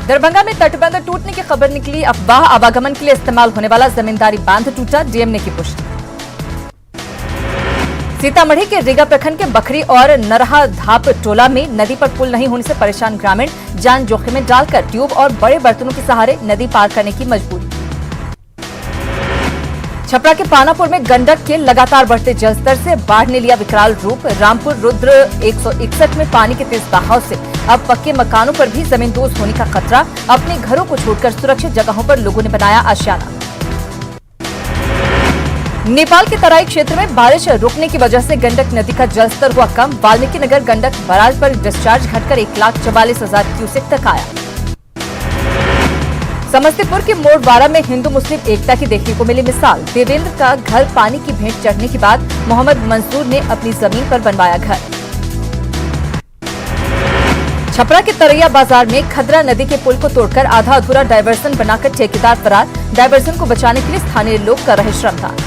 दरभंगा में तटबंध टूटने की खबर निकली। अफवाह, आवागमन के लिए इस्तेमाल होने वाला जमींदारी बांध टूटा, डीएम ने की पुष्टि। सीतामढ़ी के रीगा प्रखंड के बखरी और नरहा धाप टोला में नदी पर पुल नहीं होने से परेशान ग्रामीण जान जोखिम में डालकर ट्यूब और बड़े बर्तनों के सहारे नदी पार करने की मजबूरी। छपरा के पानापुर में गंडक के लगातार बढ़ते जलस्तर से बाढ़ ने लिया विकराल रूप। रामपुर रुद्र 161 में पानी के तेज बहाव से अब पक्के मकानों पर भी जमींदोज होने का खतरा। अपने घरों को छोड़कर सुरक्षित जगहों पर लोगों ने बनाया आशियाना। नेपाल के तराई क्षेत्र में बारिश रुकने की वजह से गंडक नदी का जलस्तर हुआ कम। वाल्मीकि नगर गंडक बराज पर डिस्चार्ज घटकर 1,44,000 क्यूसेक तक आया। समस्तीपुर के मोरवाड़ा में हिंदू मुस्लिम एकता की देखने को मिली मिसाल। देवेंद्र का घर पानी की भेंट चढ़ने के बाद मोहम्मद मंसूर ने अपनी जमीन पर बनवाया घर। छपरा के तरैया बाजार में खदरा नदी के पुल को तोड़कर आधा अधूरा डायवर्सन बनाकर ठेकेदार फरार। डायवर्सन को बचाने के लिए स्थानीय लोग कर रहे श्रमदान।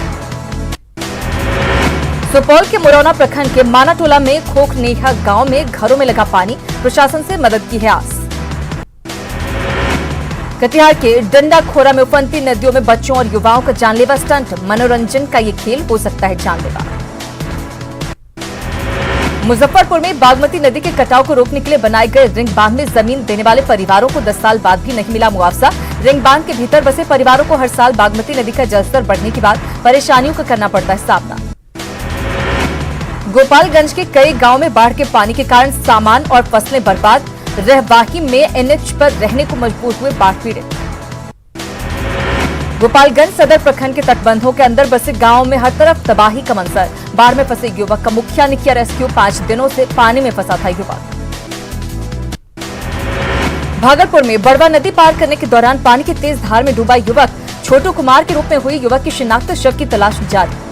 सुपौल के मुरौना प्रखंड के मानाटोला में खोखनेहा गांव में घरों में लगा पानी। प्रशासन से मदद की है आस। कटिहार के डंडाखोरा में उफनती नदियों में बच्चों और युवाओं का जानलेवा स्टंट। मनोरंजन का ये खेल हो सकता है जानलेवा। मुजफ्फरपुर में बागमती नदी के कटाव को रोकने के लिए बनाए गए रिंग बांध में जमीन देने वाले परिवारों को 10 साल बाद भी नहीं मिला मुआवजा। रिंग बांध के भीतर बसे परिवारों को हर साल बागमती नदी का जलस्तर बढ़ने के बाद परेशानियों का करना पड़ता है सामना। गोपालगंज के कई गांव में बाढ़ के पानी के कारण सामान और फसलें बर्बाद। रहवाही में एनएच पर रहने को मजबूर हुए बाढ़ पीड़ित। गोपालगंज सदर प्रखंड के तटबंधों के अंदर बसे गांवों में हर तरफ तबाही का मंजर। बाढ़ में फंसे युवक का मुखिया ने किया रेस्क्यू। 5 दिनों से पानी में फंसा था युवक। भागलपुर में बड़वा नदी पार करने के दौरान पानी की तेज धार में डूबा युवक। छोटू कुमार के रूप में हुई युवक की शिनाख्त, शव की तलाश जारी।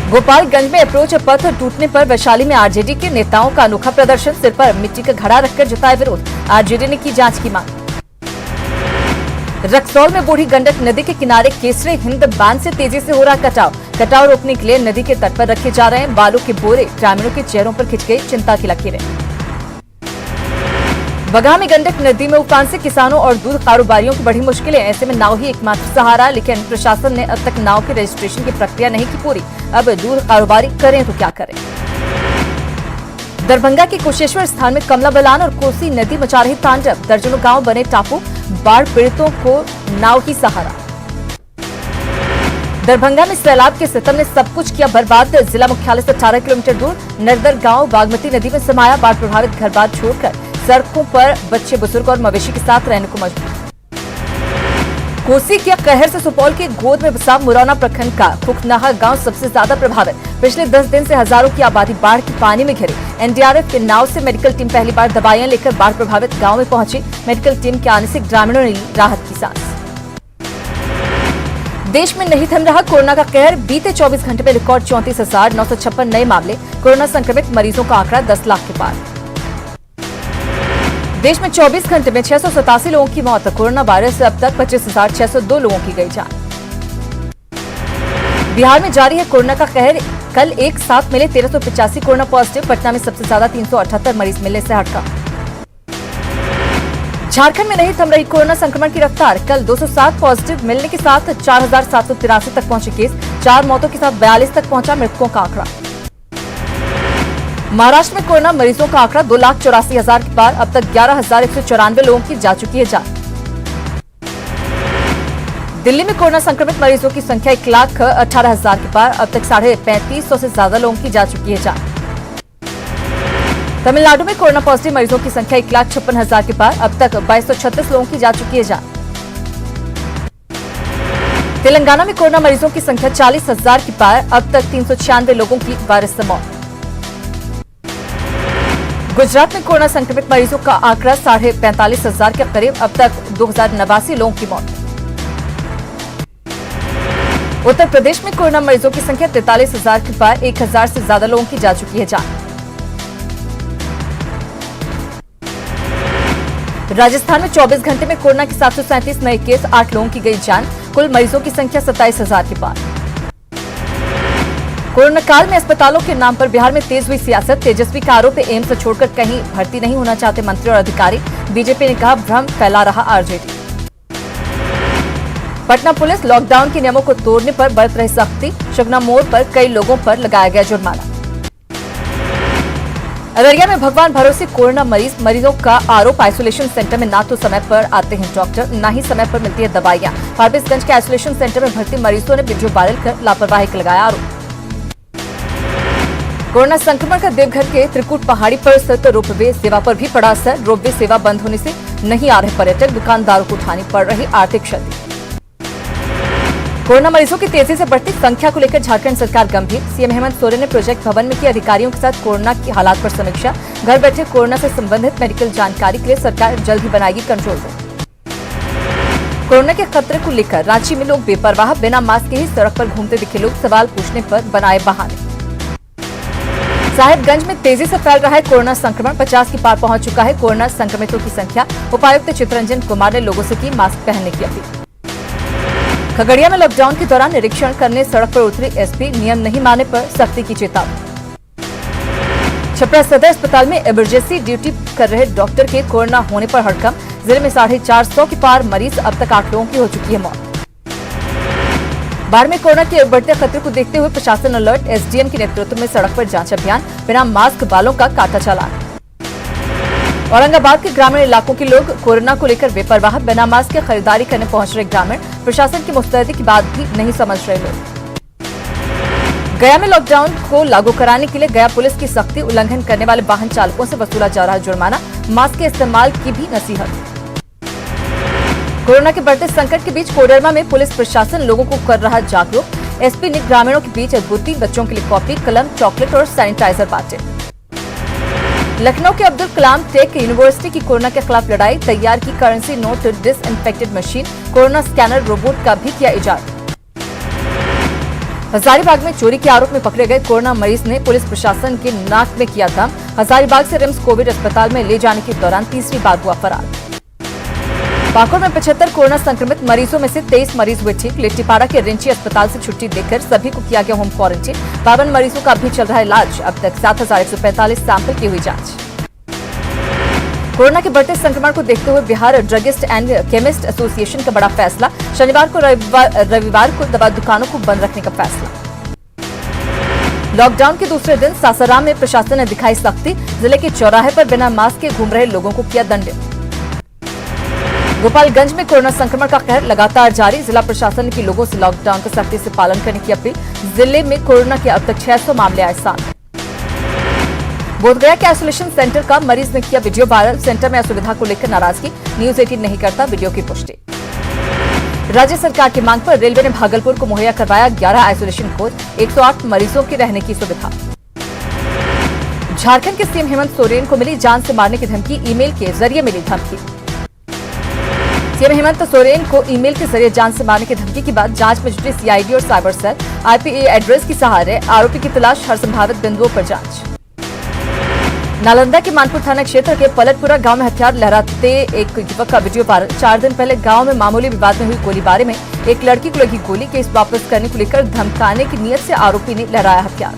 गोपालगंज में अप्रोच पथ टूटने पर वैशाली में आरजेडी के नेताओं का अनोखा प्रदर्शन। सिर पर मिट्टी का घड़ा रखकर जताया विरोध। आरजेडी ने की जांच की मांग। रक्सौल में बूढ़ी गंडक नदी के किनारे केसरी हिंद बांध से तेजी से हो रहा कटाव रोकने के लिए नदी के तट पर रखे जा रहे हैं बालू के बोरे। ग्रामीणों के चेहरों पर खिंच गई चिंता की लकीरें। बगहा में गंडक नदी में उफान से किसानों और दूध कारोबारियों की बड़ी मुश्किलें। ऐसे में नाव ही एकमात्र सहारा, लेकिन प्रशासन ने अब तक नाव के रजिस्ट्रेशन की प्रक्रिया नहीं की पूरी। अब दूध कारोबारी करें तो क्या करें। दरभंगा के कुशेश्वर स्थान में कमला बलान और कोसी नदी मचा रही तांडव। दर्जनों गांव बने टापू, बाढ़ पीड़ितों को नाव ही सहारा। दरभंगा में सैलाब के सितम ने सब कुछ किया बर्बाद। जिला मुख्यालय से 18 किलोमीटर दूर नरदर गांव बागमती नदी में समाया। बाढ़ प्रभावित घर बार छोड़कर सड़कों पर बच्चे, बुजुर्ग और मवेशी के साथ रहने को मजबूर। कोसी के कहर से सुपौल के गोद में बसा मुरौना प्रखंड का खोखनाहा गांव सबसे ज्यादा प्रभावित। पिछले 10 दिन से हजारों की आबादी बाढ़ के पानी में घिरी। एनडीआरएफ के नाव से मेडिकल टीम पहली बार दवाइयां लेकर बाढ़ प्रभावित गांव में पहुंची। मेडिकल टीम के आने से ग्रामीणों ने ली राहत की सांस। देश में नहीं थम रहा कोरोना का कहर। बीते 24 घंटे में रिकॉर्ड 34,956 नए मामले। कोरोना संक्रमित मरीजों का आंकड़ा 10 लाख के पार। देश में 24 घंटे में 687 लोगों की मौत। कोरोना वायरस से अब तक 25,602 लोगों की गई जान। बिहार में जारी है कोरोना का कहर। कल एक साथ मिले 1385 कोरोना पॉजिटिव। पटना में सबसे ज्यादा 378 मरीज मिलने से हटका। झारखंड में नहीं थम रही कोरोना संक्रमण की रफ्तार। कल 207 पॉजिटिव मिलने के साथ 4,783 तक पहुंचे केस। 4 मौतों के साथ 42 तक पहुंचा मृतकों का आंकड़ा। महाराष्ट्र में कोरोना मरीजों का आंकड़ा 2,84,000 के पार। अब तक 11,194 लोगों की जा चुकी है जान। दिल्ली में कोरोना संक्रमित मरीजों की संख्या 1,18,000 के पार। अब तक 3,550 से ज्यादा लोगों की जा चुकी है जान। तमिलनाडु में कोरोना पॉजिटिव मरीजों की संख्या 1,56,000 के पार। अब तक 2,236 लोगों की जा चुकी है जान। तेलंगाना में कोरोना मरीजों की संख्या 40,000 के पार। अब तक 396 लोगों की वायरस से मौत। गुजरात में कोरोना संक्रमित मरीजों का आंकड़ा 45,000 के करीब। अब तक 2,089 लोगों की मौत। उत्तर प्रदेश में कोरोना मरीजों की संख्या 43,000 के पार। 1,000 से ज्यादा लोगों की जा चुकी है जान। राजस्थान में 24 घंटे में कोरोना के 737 नए केस। 8 लोगों की गई जान। कुल मरीजों की संख्या 27,000 के पार। कोरोना काल में अस्पतालों के नाम पर बिहार में तेज हुई सियासत। तेजस्वी का आरोप है, एम्स छोड़कर कहीं भर्ती नहीं होना चाहते मंत्री और अधिकारी। बीजेपी ने कहा भ्रम फैला रहा आरजेडी। पटना पुलिस लॉकडाउन के नियमों को तोड़ने पर बरत रही सख्ती। शुगना मोड़ पर कई लोगों पर लगाया गया जुर्माना। अररिया में भगवान भरोसे कोरोना मरीजों का आरोप, आइसोलेशन सेंटर में ना तो समय पर आते हैं डॉक्टर, ना ही समय पर मिलती है दवाइयां। फारबिसगंज के आइसोलेशन सेंटर में भर्ती मरीजों ने वीडियो वायरल कर लापरवाही का लगाया आरोप। कोरोना संक्रमण का देवघर के त्रिकुट पहाड़ी पर स्थित रोपवे सेवा पर भी पड़ा असर। रोपवे सेवा बंद होने से नहीं आ रहे पर्यटक, दुकानदारों को उठानी पड़ रही आर्थिक क्षति। कोरोना मरीजों की तेजी से बढ़ती संख्या को लेकर झारखंड सरकार गंभीर। सीएम हेमंत सोरेन ने प्रोजेक्ट भवन में की अधिकारियों के साथ कोरोना की हालात पर समीक्षा। घर बैठे कोरोना से संबंधित मेडिकल जानकारी के लिए सरकार जल्द ही बनाएगी कंट्रोल रूम। कोरोना के खतरे को लेकर रांची में लोग बेपरवाह, बिना मास्क के ही सड़क पर घूमते दिखे लोग, सवाल पूछने पर बनाए बहाने। साहिबगंज में तेजी से फैल रहा है कोरोना संक्रमण, 50 की पार पहुंच चुका है कोरोना संक्रमितों की संख्या। उपायुक्त चित्रंजन कुमार ने लोगों से की मास्क पहनने की अपील। खगड़िया में लॉकडाउन के दौरान निरीक्षण करने सड़क पर उतरी एसपी, नियम नहीं मानने पर सख्ती की चेतावनी। छपरा सदर अस्पताल में इमरजेंसी ड्यूटी कर रहे डॉक्टर के कोरोना होने पर हड़कंप। जिले में 450 की पार मरीज, अब तक 8 लोगों की हो चुकी है मौत। बाढ़ में कोरोना के बढ़ते खतरे को देखते हुए प्रशासन अलर्ट। एसडीएम के नेतृत्व में सड़क पर जांच अभियान, बिना मास्क वालों का काटा चालान। औरंगाबाद के ग्रामीण इलाकों के लोग कोरोना को लेकर बेपरवाह, बिना मास्क के खरीदारी करने पहुंच रहे ग्रामीण। प्रशासन की मुस्तैदी की बात भी नहीं समझ रहे लोग। गया में लॉकडाउन को लागू कराने के लिए गया पुलिस की सख्ती, उल्लंघन करने वाले वाहन चालकों से वसूला जा रहा जुर्माना, मास्क के इस्तेमाल की भी नसीहत। कोरोना के बढ़ते संकट के बीच कोडरमा में पुलिस प्रशासन लोगों को कर रहा जागरूक। एसपी ने ग्रामीणों के बीच अद्भुती, बच्चों के लिए कॉपी, कलम, चॉकलेट और सैनिटाइजर बांटे। लखनऊ के अब्दुल कलाम टेक यूनिवर्सिटी की कोरोना के खिलाफ लड़ाई, तैयार की currency note disinfected machine, corona scanner robot का भी किया इजाद। हजारीबाग में चोरी के आरोप में पकड़े गए कोरोना मरीज ने पुलिस प्रशासन के नाक में किया दम। हजारीबाग से रिम्स कोविड अस्पताल में ले जाने के दौरान तीसरी बार हुआ फरार। पाकुड़ में 75 कोरोना संक्रमित मरीजों में से 23 मरीज हुए ठीक। लिट्टीपाड़ा के रिंची अस्पताल से छुट्टी देकर सभी को किया गया होम क्वारंटीन। 52 मरीजों का भी चल रहा है इलाज। अब तक 7145 सैंपल की हुई जांच। कोरोना के बढ़ते संक्रमण को देखते हुए Bihar druggist and chemist association का बड़ा फैसला। शनिवार को रविवार को दवा दुकानों को बंद रखने का फैसला। लॉकडाउन के दूसरे दिन सासाराम में प्रशासन ने दिखाई सख्ती। जिले के चौराहे पर बिना मास्क के घूम रहे लोगों को किया दंडित। गोपालगंज में कोरोना संक्रमण का कहर लगातार जारी। जिला प्रशासन की लोगों से लॉकडाउन का सख्ती से पालन करने की अपील। जिले में कोरोना के अब तक 600 मामले आए सामने। बोधगया के आइसोलेशन सेंटर का मरीज ने किया वीडियो वायरल। सेंटर में असुविधा को लेकर नाराजगी, न्यूज 18 नहीं करता वीडियो की पुष्टि। राज्य सरकार की मांग पर रेलवे ने भागलपुर को मुहैया करवाया 11 आइसोलेशन कोच, 108 मरीजों की रहने की सुविधा। झारखंड के सीएम हेमंत सोरेन को मिली जान से मारने की धमकी, ईमेल के जरिए मिली धमकी। सीएम हेमंत सोरेन को ईमेल के जरिए जान से मारने की धमकी के बाद जांच में जुटी सीआईडी और साइबर सेल। आईपी एड्रेस की सहारे आरोपी की तलाश, हर संभावित बिंदुओं पर जांच। नालंदा के मानपुर थाना क्षेत्र के पलटपुरा गांव में हथियार लहराते एक युवक का वीडियो वायरल। 4 दिन पहले गांव में मामूली विवाद में हुई गोलीबारी में एक लड़की को लगी गोली। केस वापस करने को लेकर धमकाने की नीयत से आरोपी ने लहराया हथियार।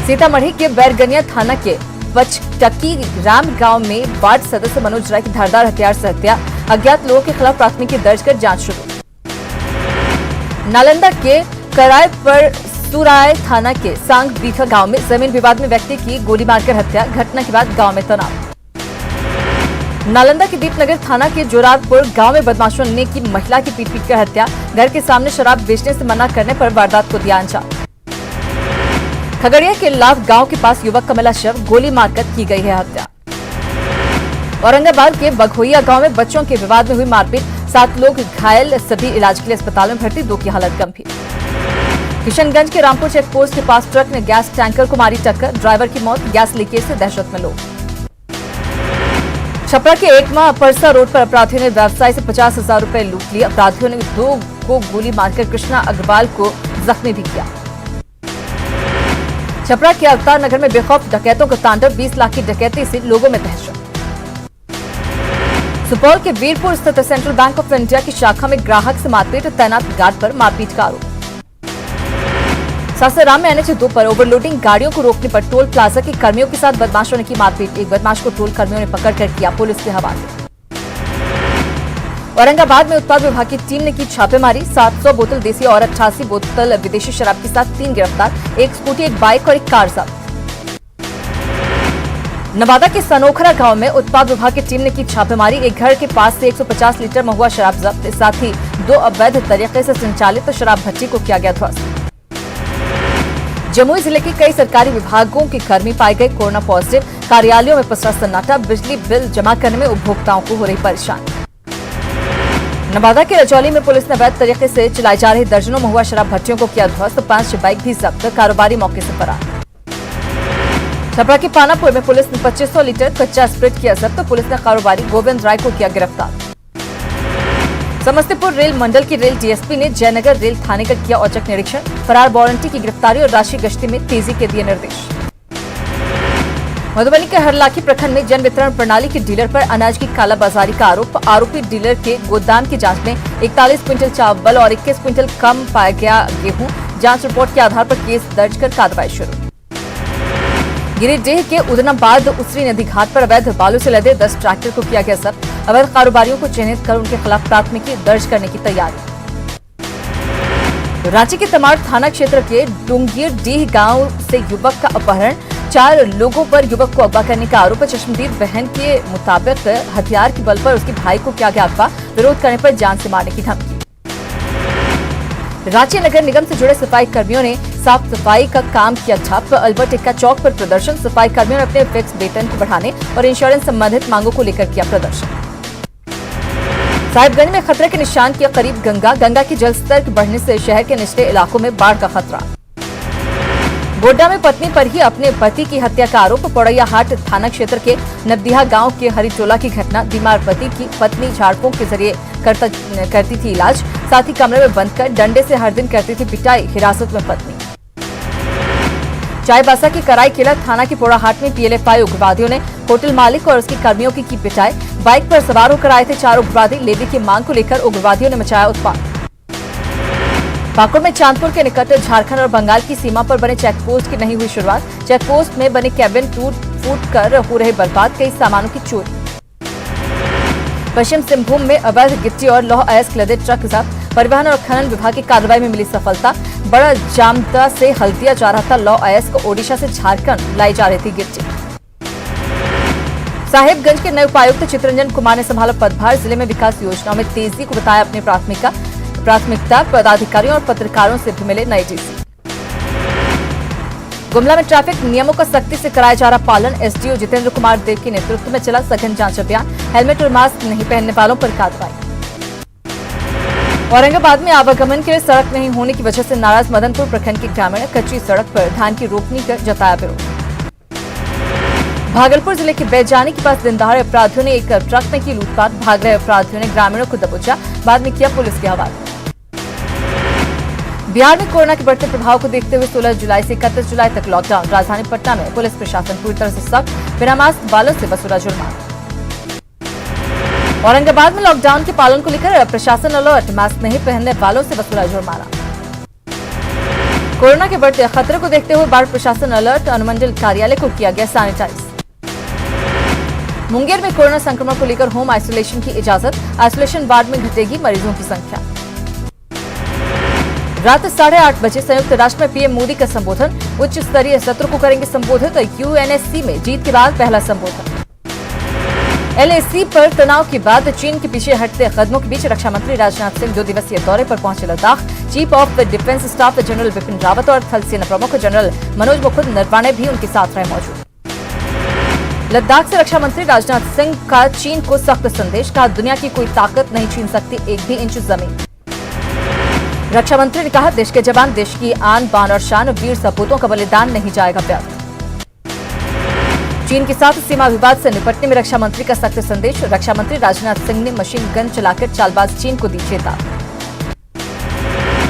सीतामढ़ी के बैरगनिया थाना के पचटकी राम गांव में वार्ड सदस्य मनोज राय की धारदार हथियार से हत्या। अज्ञात लोगों के खिलाफ प्राथमिकी दर्ज कर जांच शुरू। नालंदा के कराय पर सुराय थाना के सांग बीघा गांव में जमीन विवाद में व्यक्ति की गोली मारकर हत्या। घटना के बाद गांव में तनाव। नालंदा के दीपनगर थाना के जोरारपुर गांव में बदमाशों ने की महिला की पीट कर हत्या। घर के सामने शराब बेचने से मना करने पर वारदात को दिया अंजाम। खगड़िया के लाभ गांव के पास युवक का मिला शव, गोली मारकर की गई है हत्या। औरंगाबाद के बघोइया गांव में बच्चों के विवाद में हुई मारपीट, 7 लोग घायल, सभी इलाज के लिए अस्पताल में भर्ती, 2 की हालत गंभीर। किशनगंज के रामपुर चेक पोस्ट के पास ट्रक ने गैस टैंकर को मारी टक्कर, ड्राइवर की मौत। गैस लीकेज से दहशत में लोग। छपरा के एकमा परसा रोड पर अपराधियों ने व्यवसायी से 50,000 रुपए लूट लिए। अपराधियों ने 2 को गोली मारकर कृष्णा अग्रवाल को जख्मी भी किया। छपरा के अवतार नगर में बेखौफ डकैतों का तांडव, 20 लाख की डकैती से लोगों में दहशत। सुपौल के वीरपुर स्थित सेंट्रल बैंक ऑफ इंडिया की शाखा में ग्राहक से मारपीट, तैनात गार्ड पर मारपीट का आरोप। सासाराम में NH2 पर ओवरलोडिंग गाड़ियों को रोकने पर टोल प्लाजा के कर्मियों के साथ बदमाशों ने की मारपीट। एक बदमाश को टोल कर्मियों ने पकड़कर किया पुलिस के हवाले। औरंगाबाद में उत्पाद विभाग की टीम ने की छापेमारी। 700 बोतल देसी और 88 बोतल विदेशी शराब के साथ 3 गिरफ्तार, एक स्कूटी, एक बाइक और एक कार जब्त। नवादा के सनोखरा गांव में उत्पाद विभाग की टीम ने की छापेमारी। एक घर के पास से 150 लीटर महुआ शराब जब्त, साथ ही 2 अवैध तरीके से संचालित शराब भट्टी को किया गया ध्वस्त। जमुई जिले के कई सरकारी विभागों के कर्मी पाए गए कोरोना पॉजिटिव। कार्यालयों में पसरा सन्नाटा, बिजली बिल जमा करने में उपभोक्ताओं को हो रही परेशानी। नवादा के रजौली में पुलिस ने अवैध तरीके से चलाई जा रही दर्जनों महुआ शराब भट्टियों को किया ध्वस्त, 5 बाइक भी जब्त, कारोबारी मौके से फरार। छपरा के पानापुर में पुलिस ने 2500 लीटर कच्चा स्प्रिट किया जब्त, पुलिस ने कारोबारी गोविंद राय को किया गिरफ्तार। समस्तीपुर रेल मंडल की रेल डीएसपी ने जयनगर रेल थाने का किया औचक निरीक्षण, फरार वारंटी की गिरफ्तारी और राशि गश्ती में तेजी के दिए निर्देश। मधुबनी के हरलाखी प्रखंड में जन वितरण प्रणाली के डीलर पर अनाज की कालाबाजारी का आरोप। आरोपी डीलर के गोदाम की जांच में 41 क्विंटल चावल और 21 क्विंटल कम पाया गया गेहूं। जांच रिपोर्ट के आधार पर केस दर्ज कर कार्रवाई शुरू। गिरिडीह के उदनाबाद उसरी नदी घाट पर अवैध बालू से लदे 10 ट्रैक्टर को किया गया जब्त। अवैध कारोबारियों को चिन्हित कर उनके खिलाफ प्राथमिकी दर्ज करने की तैयारी। रांची के तमाड़ थाना क्षेत्र के डुंगीरडीह गांव से युवक का अपहरण। 4 लोगों पर युवक को अगवा करने का आरोप है। चश्मदीद बहन के मुताबिक हथियार के बल पर उसके भाई को किया गया अगवा, विरोध करने पर जान से मारने की धमकी। रांची नगर निगम से जुड़े सफाई कर्मियों ने साफ सफाई का काम किया ठप। अल्बर्ट एक्का चौक पर प्रदर्शन। सफाई कर्मियों ने अपने फिक्स वेतन को बढ़ाने और इंश्योरेंस संबंधित मांगों को लेकर किया प्रदर्शन। साहिबगंज में खतरे के निशान के करीब गंगा की जलस्तर बढ़ने से शहर के निचले इलाकों में बाढ़ का खतरा। गोड्डा में पत्नी पर ही अपने पति की हत्या का आरोप। पौड़ैया हाट थाना क्षेत्र के नबदिहा गांव के हरिटोला की घटना। बीमार पति की पत्नी झाड़फूंक के जरिए करती थी इलाज, साथ ही कमरे में बंद कर डंडे से हर दिन करती थी पिटाई। हिरासत में पत्नी। चाईबासा की कराईकेला थाना की पोड़ाहाट में PLFI उग्रवादियों ने होटल मालिक और उसके कर्मियों की पिटाई। बाइक पर सवार होकर आए थे 4 उग्रवादी। लेवी की मांग को लेकर उग्रवादियों ने मचाया उत्पात। पाकुड़ में चांदपुर के निकट झारखंड और बंगाल की सीमा पर बने चेकपोस्ट की नहीं हुई शुरुआत। चेकपोस्ट में बने कैबिन टूट कर हो रहे बर्बाद, कई सामानों की चोरी। पश्चिम सिंहभूम में अवैध गिट्टी और लौह अयस्क लदे ट्रक जब्त। परिवहन और खनन विभाग की कार्रवाई में मिली सफलता। बड़ा जामदा से हल्दिया जा रहा था लौह अयस्क, ओडिशा से झारखंड लाई जा रही थी गिट्टी। साहिबगंज के नए उपायुक्त चित्रंजन कुमार ने संभाला पदभार। जिले में विकास योजनाओं में तेजी को बताया अपनी प्राथमिकता। पदाधिकारियों और पत्रकारों से भी मिले नए डीसी। गुमला में ट्रैफिक नियमों का सख्ती से कराया जा रहा पालन। एसडीओ जितेंद्र कुमार देव के नेतृत्व में चला सघन जांच अभियान। हेलमेट और मास्क नहीं पहनने वालों पर कार्रवाई। औरंगाबाद में आवागमन के लिए सड़क नहीं होने की वजह से नाराज मदनपुर प्रखंड के ग्रामीण। कच्ची सड़क पर धान की रोपनी कर जताया विरोध। भागलपुर जिले के बैजानी के पास दिनदहाड़े अपराधियों ने एक ट्रक में की लूटपाट। भाग रहे अपराधियों ने ग्रामीणों को दबोचा, बाद में किया पुलिस के हवाले। बिहार में कोरोना के बढ़ते प्रभाव को देखते हुए 16 जुलाई से 31 जुलाई तक लॉकडाउन। राजधानी पटना में पुलिस प्रशासन पूरी तरह से सख्त। बिना मास्क वालों से वसूला जुर्माना। औरंगाबाद में लॉकडाउन के पालन को लेकर प्रशासन अलर्ट। मास्क नहीं पहनने वालों से वसूला जुर्माना। कोरोना के बढ़ते खतरे को देखते हुए बाढ़ प्रशासन अलर्ट। अनुमंडल कार्यालय को किया गया सैनिटाइज। मुंगेर में कोरोना संक्रमण को लेकर होम आइसोलेशन की इजाजत। आइसोलेशन वार्ड में घटेगी मरीजों की संख्या। रात 8:30 बजे संयुक्त राष्ट्र में पीएम मोदी का संबोधन। उच्च स्तरीय सत्र को करेंगे संबोधित। यूएनएससी में जीत के बाद पहला संबोधन। LAC पर तनाव के बाद चीन के पीछे हटते कदमों के बीच रक्षा मंत्री राजनाथ सिंह 2 दिवसीय दौरे पर पहुंचे Ladakh. Chief of defence staff general Bipin Rawat और थल सेना प्रमुख जनरल मनोज मुकुंद नरवाणे भी उनके साथ रहे मौजूद। लद्दाख से रक्षा मंत्री राजनाथ सिंह का चीन को सख्त संदेश। कहा, दुनिया की कोई ताकत नहीं छीन सकती एक भी इंच जमीन। रक्षा मंत्री ने कहा, देश के जवान, देश की आन बान और शान, वीर सपूतों का बलिदान नहीं जाएगा व्यर्थ। चीन के साथ सीमा विवाद से निपटने में रक्षा मंत्री का सख्त संदेश। रक्षा मंत्री राजनाथ सिंह ने मशीन गन चलाकर चालबाज चीन को दी चेतावनी।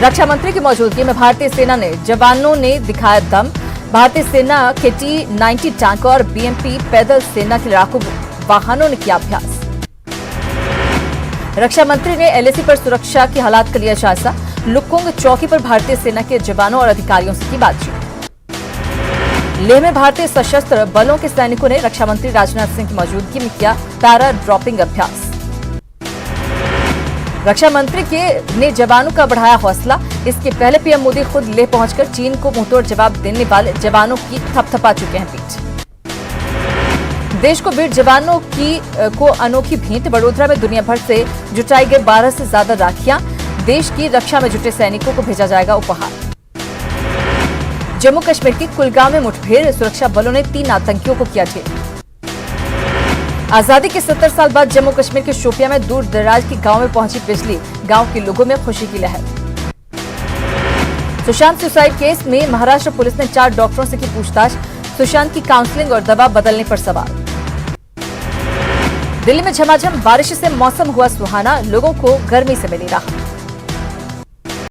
रक्षा मंत्री की मौजूदगी में भारतीय सेना ने जवानों ने दिखाया दम। भारतीय सेना के T-90 टैंक और BMP पैदल सेना के लड़ाकू वाहनों ने किया अभ्यास। रक्षा मंत्री ने LAC पर सुरक्षा के हालात का लिया जायजा। लुकुंग चौकी पर भारतीय सेना के जवानों और अधिकारियों से की बातचीत। लेह में भारतीय सशस्त्र बलों के सैनिकों ने रक्षा मंत्री राजनाथ सिंह की मौजूदगी में किया पैरा ड्रॉपिंग अभ्यास। रक्षा मंत्री ने जवानों का बढ़ाया हौसला। इसके पहले पीएम मोदी खुद लेह पहुंचकर चीन को मुंहतोड़ जवाब देने वाले जवानों की थपथपा चुके हैं पीठ। देश को वीर जवानों को अनोखी भेंट। वडोदरा में दुनिया भर से जुटाई गई 12 से ज्यादा राखियां। देश की रक्षा में जुटे सैनिकों को भेजा जाएगा उपहार। जम्मू कश्मीर के कुलगाम में मुठभेड़। सुरक्षा बलों ने 3 आतंकियों को किया ढेर। आजादी के 70 साल बाद जम्मू कश्मीर के शोपियां में दूर दराज के गांव में पहुंची बिजली। गांव के लोगों में खुशी की लहर। सुशांत सुसाइड केस में महाराष्ट्र पुलिस ने 4 डॉक्टरों से की पूछताछ। सुशांत की काउंसलिंग और दवा बदलने पर सवाल। दिल्ली में झमाझम बारिश से मौसम हुआ सुहाना। लोगों को गर्मी से मिली राहत।